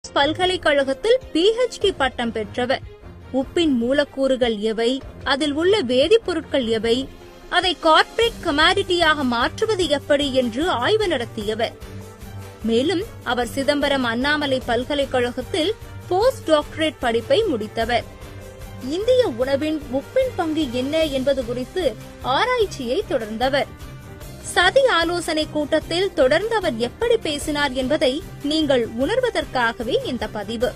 பல்கலைக்கழகத்தில் PhD பட்டம் பெற்றவர். உப்பின் மூலக்கூறுகள் எவை, அதில் உள்ள வேதிப்பொருட்கள் எவை, அதை கார்ப்பரேட் கமாடிட்டியாக மாற்றுவது எப்படி என்று ஆய்வு நடத்தியவர். மேலும் அவர் சிதம்பரம் அண்ணாமலை பல்கலைக்கழகத்தில் போஸ்ட் டாக்டரேட் படிப்பை முடித்தவர். இந்திய உணவின் உப்பின் பங்கு என்ன என்பது குறித்து ஆராய்ச்சியை தொடர்ந்தவர். சதி ஆலோசனை கூட்டத்தில் தொடர்ந்து அவர் எப்படி பேசினார் என்பதை நீங்கள் உணர்வதற்காகவே இந்த பதிவு.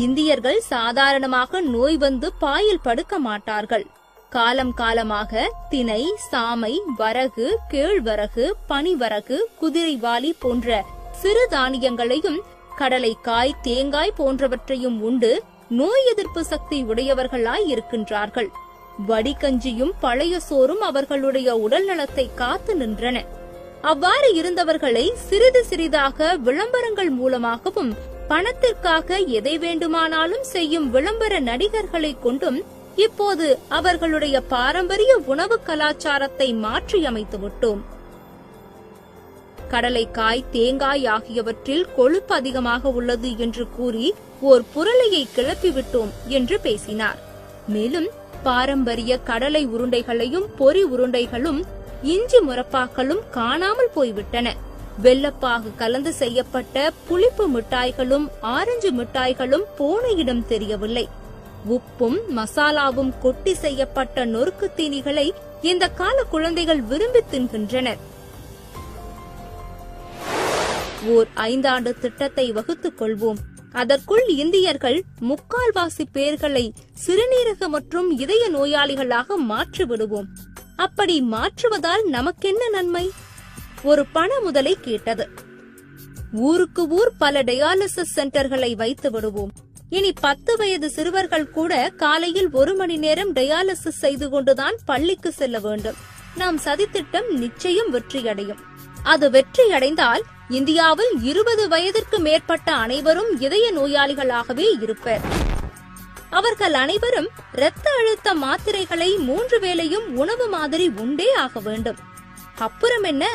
இந்தியர்கள் சாதாரணமாக நோய் வந்து பாயில் படுக்க மாட்டார்கள். காலம் காலமாக திணை, சாமை, வரகு, கேழ்வரகு, பனிவரகு, குதிரைவாலி போன்ற சிறு தானியங்களையும் கடலைக்காய், தேங்காய் போன்றவற்றையும் உண்டு நோய் எதிர்ப்பு சக்தி உடையவர்களாய் இருக்கின்றார்கள். வடிகஞ்சியும் பழைய சோறும் அவர்களுடைய உடல் நலத்தை காத்து நின்றன. அவ்வாறு இருந்தவர்களை சிறிது சிறிதாக விளம்பரங்கள் மூலமாகவும் பணத்திற்காக எதை வேண்டுமானாலும் செய்யும் விளம்பர நடிகர்களை கொண்டும் இப்போது அவர்களுடைய பாரம்பரிய உணவு கலாச்சாரத்தை மாற்றியமைத்து விட்டோம். கடலைக்காய், தேங்காய் ஆகியவற்றில் கொழுப்பு அதிகமாக உள்ளது என்று கூறி ஓர் புரளையை கிளப்பிவிட்டோம் என்று பேசினார். மேலும் பாரம்பரிய கடலை உருண்டைகளையும் பொறி உருண்டைகளும் இஞ்சி முரப்பாக்களும் காணாமல் போய்விட்டன. வெள்ளப்பாகு கலந்து செய்யப்பட்ட புளிப்பு மிட்டாய்களும் ஆரஞ்சு மிட்டாய்களும் போன இடம் தெரியவில்லை. உப்பும் மசாலாவும் கொட்டி செய்யப்பட்ட நொறுக்கு தீனிகளை இந்த கால குழந்தைகள் விரும்பி தின்கின்றனர். ஓர் 5 ஆண்டு திட்டத்தை வகுத்துக் கொள்வோம். அதற்குள் இந்தியர்கள் 3/4 பேர்களை சிறுநீரக மற்றும் இதய நோயாளிகளாக மாற்றி விடுவோம். அப்படி மாற்றுவதால் நமக்கென்ன நன்மை? ஒரு பண முதலை கேட்டது. ஊருக்கு ஊர் பல டயாலிசிஸ் சென்டர்களை வைத்து விடுவோம். இனி 10 வயது சிறுவர்கள் கூட காலையில் 1 மணி நேரம் டயாலிசிஸ் செய்து கொண்டுதான் பள்ளிக்கு செல்ல வேண்டும். நாம் சதித்திட்டம் நிச்சயம் வெற்றியடையும். அது வெற்றியடைந்தால் இந்தியாவில் 20 வயதிற்கு மேற்பட்ட அனைவரும் இதய நோயாளிகளாகவே இருப்பர். அவர்கள் அனைவரும் இரத்த அழுத்த மாத்திரைகளை 3 வேளையும் உணவு மாதிரி உண்டே ஆக வேண்டும். அப்புறம் என்ன,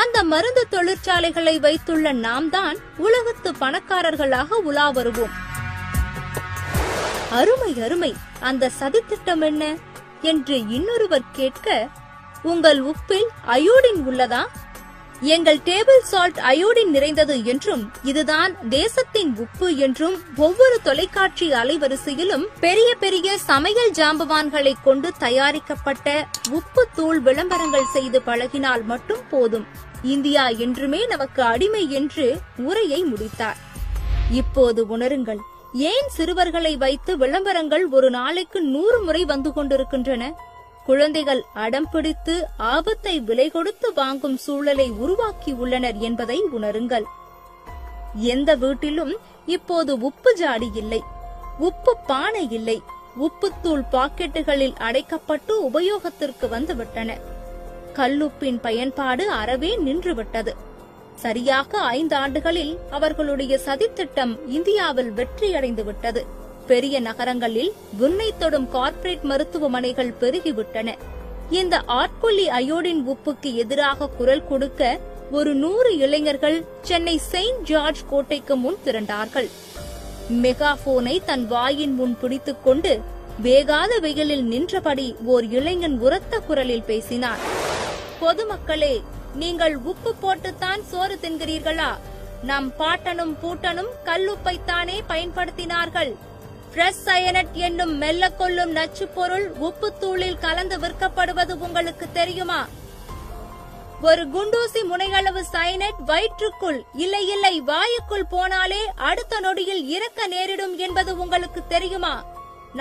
அந்த மருந்து தொழிற்சாலைகளை வைத்துள்ள நாம் தான் உலகத்து பணக்காரர்களாக உலா வருவோம். அருமை அருமை, அந்த சதித்திட்டம் என்ன என்று இன்னொருவர் கேட்க, உங்கள் உப்பில் அயோடின் உள்ளதா? எங்கள் டேபிள் சால்ட் அயோடின் நிறைந்தது என்றும் இதுதான் தேசத்தின் உப்பு என்றும் ஒவ்வொரு தொலைக்காட்சி அலைவரிசையிலும் பெரிய பெரிய சமையல் ஜாம்பவான்களை கொண்டு தயாரிக்கப்பட்ட உப்பு தூள் விளம்பரங்கள் செய்து பழகினால் மட்டும் போதும், இந்தியா என்றுமே நமக்கு அடிமை என்று உரையை முடித்தார். இப்போது உணருங்கள், ஏன் சிறுவர்களை வைத்து விளம்பரங்கள் ஒரு நாளைக்கு 100 முறை வந்து கொண்டிருக்கின்றன? குழந்தைகள் அடம் பிடித்து ஆபத்தை விலை கொடுத்து வாங்கும் சூழலை உருவாக்கி உள்ளனர் என்பதை உணருங்கள். எந்த வீட்டிலும் இப்போது உப்பு ஜாடி இல்லை, உப்பு பானை இல்லை. உப்புத்தூள் பாக்கெட்டுகளில் அடைக்கப்பட்டு உபயோகத்திற்கு வந்துவிட்டன. கல்லுப்பின் பயன்பாடு அறவே நின்றுவிட்டது. சரியாக 5 ஆண்டுகளில் அவர்களுடைய சதித்திட்டம் இந்தியாவில் வெற்றியடைந்து விட்டது. பெரிய நகரங்களில் விண்ணை தொடும் கார்ப்பரேட் மருத்துவமனைகள் பெருகிவிட்டன. இந்த ஆட்கொல்லி அயோடின் உப்புக்கு எதிராக குரல் கொடுக்க ஒரு 100 இளைஞர்கள் சென்னை செயின்ட் ஜார்ஜ் கோட்டைக்கு முன் திரண்டார்கள். மெகாபோனை தன் வாயின் முன் பிடித்துக் கொண்டு வேகாத வெயிலில் நின்றபடி ஓர் இளைஞன் உரத்த குரலில் பேசினார். பொதுமக்களே, நீங்கள் உப்பு போட்டுத்தான் சோறு தின்கிறீர்களா? நம் பாட்டனும் பூட்டனும் கல்லுப்பைத்தானே பயன்படுத்தினார்கள். பிரஸ் சயனட் என்னும் மெல்ல கொல்லும் நச்சு பொருள் உப்புத்தூளில் கலந்து விற்கப்படுவது உங்களுக்கு தெரியுமா? ஒரு குண்டூசி முனைகளவு சயனட் வயிற்றுக்குள் இல்லை வாயுக்குள் போனாலே அடுத்த நொடியில் இறக்க நேரிடும் என்பது உங்களுக்கு தெரியுமா?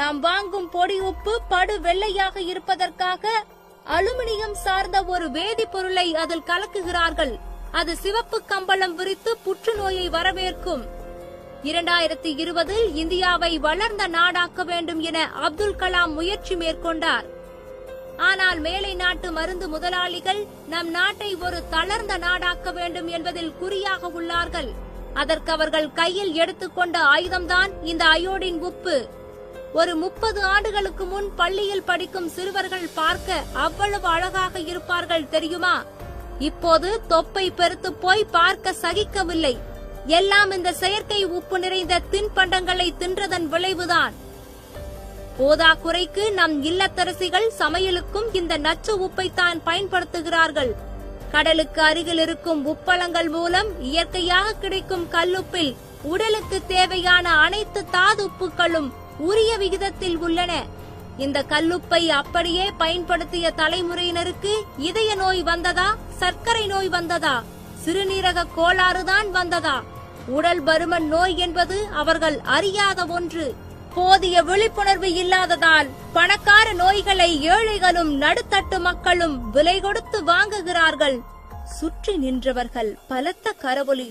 நாம் வாங்கும் பொடி உப்பு படு வெள்ளையாக இருப்பதற்காக அலுமினியம் சார்ந்த ஒரு வேதிப்பொருளை அதில் கலக்குகிறார்கள். அது சிவப்பு கம்பளம் விரித்து புற்றுநோயை வரவேற்கும். 2020 இந்தியாவை வளர்ந்த நாடாக்க வேண்டும் என அப்துல் கலாம் முயற்சி மேற்கொண்டார். ஆனால் மேலை நாட்டு மருந்து முதலாளிகள் நம் நாட்டை ஒரு தளர்ந்த நாடாக்க வேண்டும் என்பதில் குறியாக உள்ளார்கள். அதற்கு அவர்கள் கையில் எடுத்துக்கொண்ட ஆயுதம்தான் இந்த அயோடின் உப்பு. ஒரு 30 ஆண்டுகளுக்கு முன் பள்ளியில் படிக்கும் சிறுவர்கள் பார்க்க அவ்வளவு அழகாக இருப்பார்கள் தெரியுமா? இப்போது தொப்பை பெருத்து போய் பார்க்க சகிக்கவில்லை. எல்லாம் இந்த செயற்கை உப்பு நிறைந்த தின்பண்டங்களை தின்றதன் விளைவுதான். போதாக்குறைக்கு நம் இல்லத்தரசிகள் சமையலுக்கும் இந்த நச்சு உப்பைத்தான் பயன்படுத்துகிறார்கள். கடலுக்கு அருகில் இருக்கும் உப்பளங்கள் மூலம் இயற்கையாக கிடைக்கும் கல்லுப்பில் உடலுக்கு தேவையான அனைத்து தாது உப்புகளும் உரிய விகிதத்தில் உள்ளன. இந்த கல்லுப்பை அப்படியே பயன்படுத்திய தலைமுறையினருக்கு இதய நோய் வந்ததா, சர்க்கரை நோய் வந்ததா, சிறுநீரக கோளாறுதான் வந்ததா? உடல் பருமன் நோய் என்பது அவர்கள் அறியாத ஒன்று. போதிய விழிப்புணர்வு இல்லாததால் பணக்கார நோய்களை ஏழைகளும் நடுத்தட்டு மக்களும் விலை கொடுத்து வாங்குகிறார்கள். சுற்றி நின்றவர்கள் பலத்த கரவொலியோடு